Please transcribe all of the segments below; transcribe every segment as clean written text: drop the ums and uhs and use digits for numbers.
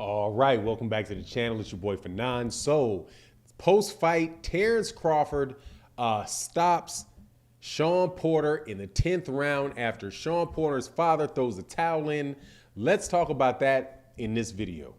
All right, welcome back to the channel. It's your boy Fanon. So, post-fight, Terence Crawford stops Shawn Porter in the 10th round after Shawn Porter's father throws the towel in. Let's talk about that in this video.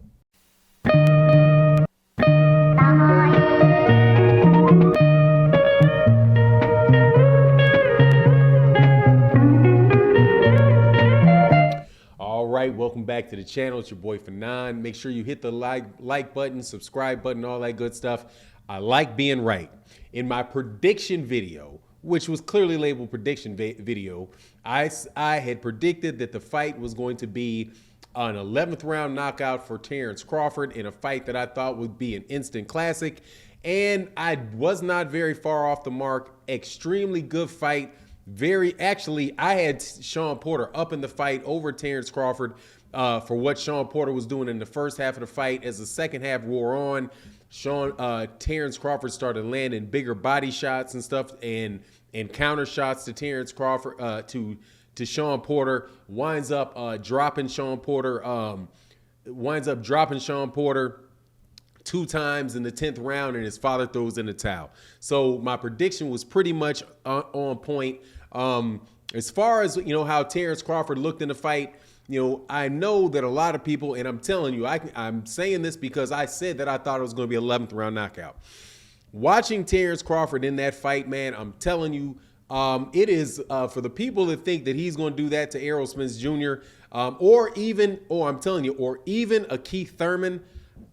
All right, welcome back to the channel. It's your boy Fanon. Make sure you hit the like button, subscribe button, all that good stuff. I like being right. In my prediction video, which was clearly labeled prediction video, I had predicted that the fight was going to be an 11th round knockout for Terence Crawford in a fight that I thought would be an instant classic. And I was not very far off the mark. Extremely good fight. I had Shawn Porter up in the fight over Terence Crawford for what Shawn Porter was doing in the first half of the fight. As the second half wore on, Terence Crawford started landing bigger body shots and stuff and counter shots to Terence Crawford to Shawn Porter. Winds up dropping Shawn Porter. Two times in the 10th round, and his father throws in the towel. So my prediction was pretty much on point. As far as, how Terence Crawford looked in the fight, I know that a lot of people, and I'm telling you, I'm saying this because I said that I thought it was going to be an 11th round knockout. Watching Terence Crawford in that fight, man, I'm telling you, it is for the people that think that he's going to do that to Errol Spence Jr. Or even a Keith Thurman.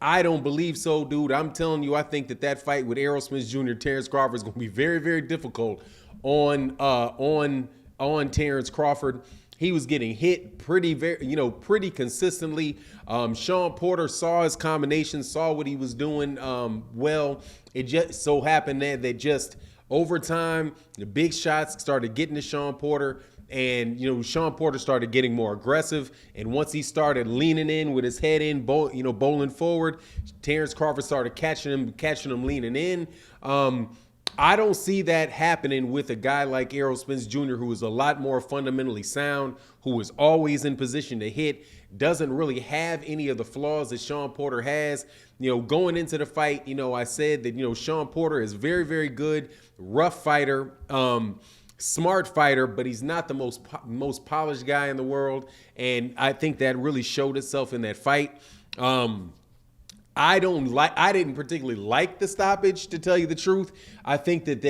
I don't believe so, dude. I'm telling you, I think that fight with Errol Spence Jr., Terence Crawford, is going to be very, very difficult on Terence Crawford. He was getting hit pretty consistently. Shawn Porter saw his combination, saw what he was doing well. It just so happened that just over time, the big shots started getting to Shawn Porter. And, Shawn Porter started getting more aggressive. And once he started leaning in with his head in, bowling forward, Terence Crawford started catching him leaning in. I don't see that happening with a guy like Errol Spence Jr., who is a lot more fundamentally sound, who is always in position to hit, doesn't really have any of the flaws that Shawn Porter has. Going into the fight, I said that, Shawn Porter is very, very good, rough fighter, smart fighter, but he's not the most polished guy in the world, and I think that really showed itself in that fight. I didn't particularly like the stoppage, to tell you the truth. I think that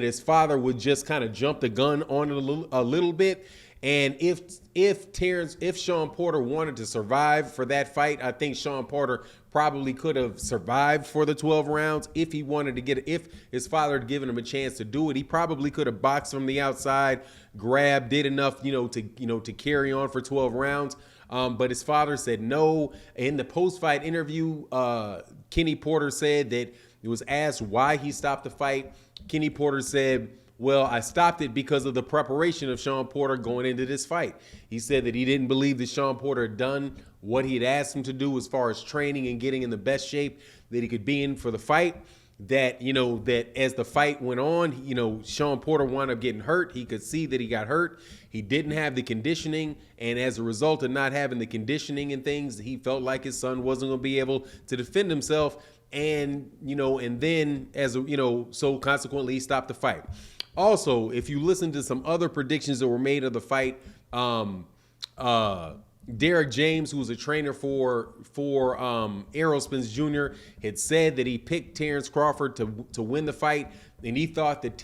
his father would just kind of jump the gun on it a little bit. And if Shawn Porter wanted to survive for that fight, I think Shawn Porter probably could have survived for the 12 rounds if he wanted to if his father had given him a chance to do it. He probably could have boxed from the outside, did enough, to carry on for 12 rounds. But his father said no. In the post-fight interview, Kenny Porter said that it was asked why he stopped the fight. Kenny Porter said, well, I stopped it because of the preparation of Shawn Porter going into this fight. He said that he didn't believe that Shawn Porter had done what he had asked him to do as far as training and getting in the best shape that he could be in for the fight. That as the fight went on, Shawn Porter wound up getting hurt. He could see that he got hurt. He didn't have the conditioning, and as a result of not having the conditioning and things, he felt like his son wasn't going to be able to defend himself. And so consequently, he stopped the fight. Also, if you listen to some other predictions that were made of the fight, Derek James, who was a trainer for Errol Spence Jr., had said that he picked Terence Crawford to win the fight, and he thought that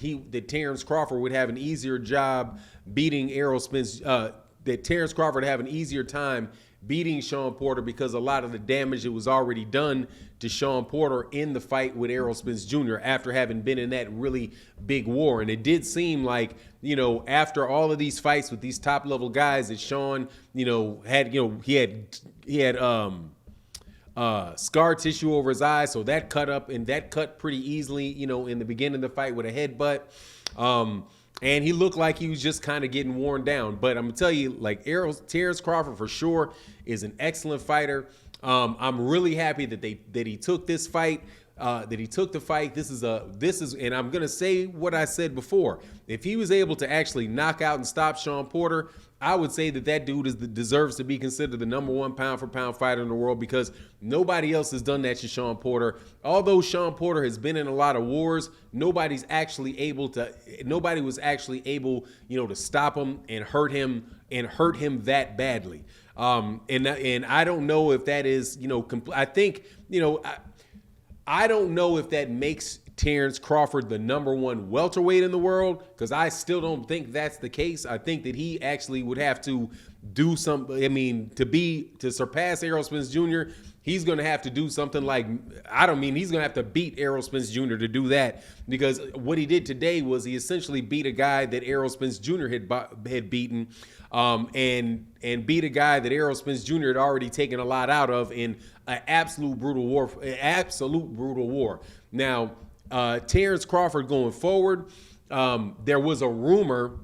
Terence Crawford would have an easier job beating Errol Spence. That Terence Crawford would have an easier time beating Shawn Porter because a lot of the damage that was already done to Shawn Porter in the fight with Errol Spence Jr. after having been in that really big war. And it did seem like, after all of these fights with these top level guys that Shawn, he had scar tissue over his eyes. So that cut pretty easily, in the beginning of the fight with a headbutt. And he looked like he was just kind of getting worn down. But I'm going to tell you, Terence Crawford for sure is an excellent fighter. I'm really happy that he took this fight. This is, and I'm going to say what I said before. If he was able to actually knock out and stop Shawn Porter, I would say that dude deserves to be considered the number one pound for pound fighter in the world, because nobody else has done that to Shawn Porter. Although Shawn Porter has been in a lot of wars, nobody was actually able, to stop him and hurt him that badly. And I don't know if that is, I think, I don't know if that makes Terence Crawford the number one welterweight in the world, because I still don't think that's the case. I think that he actually would have to do something. I mean, to surpass Errol Spence Jr., he's going to have to do something like, he's going to have to beat Errol Spence Jr. to do that, because what he did today was he essentially beat a guy that Errol Spence Jr. had beaten, and beat a guy that Errol Spence Jr. had already taken a lot out of in an absolute brutal war. Now, Terence Crawford going forward, there was a rumor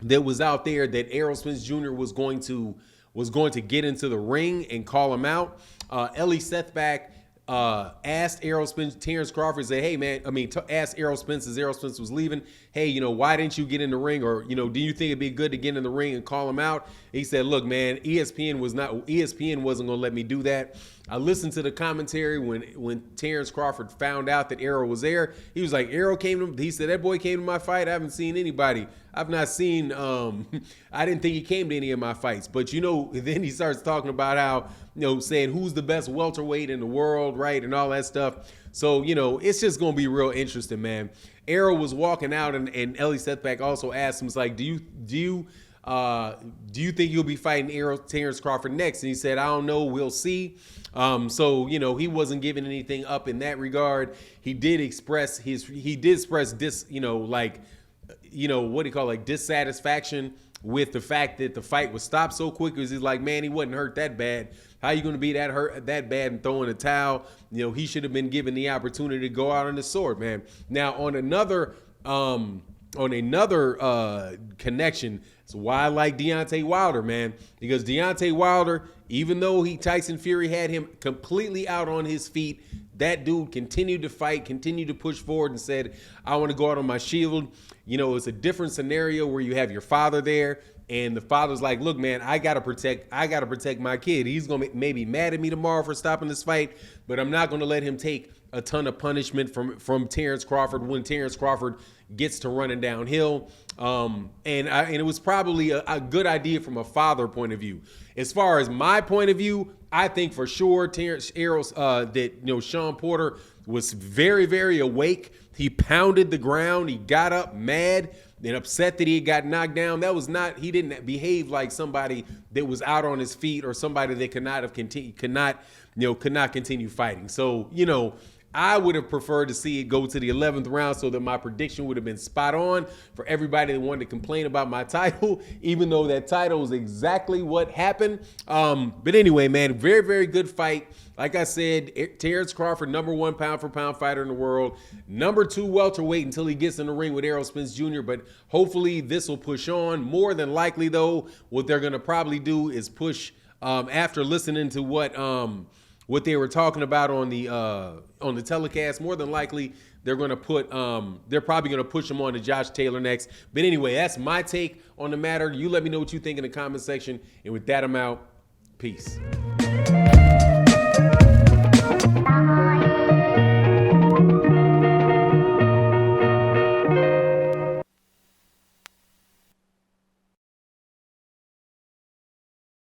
that was out there that Errol Spence Jr. was going to get into the ring and call him out. Ellie Sethback asked Terence Crawford, said, hey man, asked Errol Spence as Errol Spence was leaving, hey, why didn't you get in the ring? Or, do you think it'd be good to get in the ring and call him out? He said, look, man, ESPN wasn't going to let me do that. I listened to the commentary when Terence Crawford found out that Errol was there. He was like, he said, that boy came to my fight. I haven't seen anybody. I've not seen, I didn't think he came to any of my fights. But, then he starts talking about how, saying who's the best welterweight in the world, right, and all that stuff. So, it's just going to be real interesting, man. Errol was walking out, and Ellie Sethback also asked him, it's like, do you think you'll be fighting Terence Crawford next? And he said, I don't know. We'll see. So, he wasn't giving anything up in that regard. He did express dissatisfaction with the fact that the fight was stopped so quick, because he's like, man, he wasn't hurt that bad. How you going to be that bad and throwing a towel? He should have been given the opportunity to go out on the sword, man. Now, on another connection, it's why I like Deontay Wilder, man, because Deontay Wilder, even though Tyson Fury had him completely out on his feet, that dude continued to fight, continued to push forward, and said, I want to go out on my shield. It's a different scenario where you have your father there, and the father's like, look, man, I gotta protect my kid. He's gonna maybe mad at me tomorrow for stopping this fight, but I'm not gonna let him take a ton of punishment from Terence Crawford when Terence Crawford gets to running downhill. And it was probably a good idea from a father point of view. As far as my point of view, I think for sure Shawn Porter was very, very awake. He pounded the ground. He got up mad and upset that he got knocked down. He didn't behave like somebody that was out on his feet, or somebody that could not continue fighting. So, I would have preferred to see it go to the 11th round, so that my prediction would have been spot on for everybody that wanted to complain about my title, even though that title is exactly what happened. But anyway, man, very, very good fight. Like I said, Terence Crawford, number one pound for pound fighter in the world, number two welterweight until he gets in the ring with Errol Spence Jr. But hopefully this will push on. More than likely, though, what they're going to probably do is push, after listening to what they were talking about on the telecast, more than likely they're probably going to push him on to Josh Taylor next. But anyway, that's my take on the matter. You let me know what you think in the comment section. And with that, I'm out. Peace.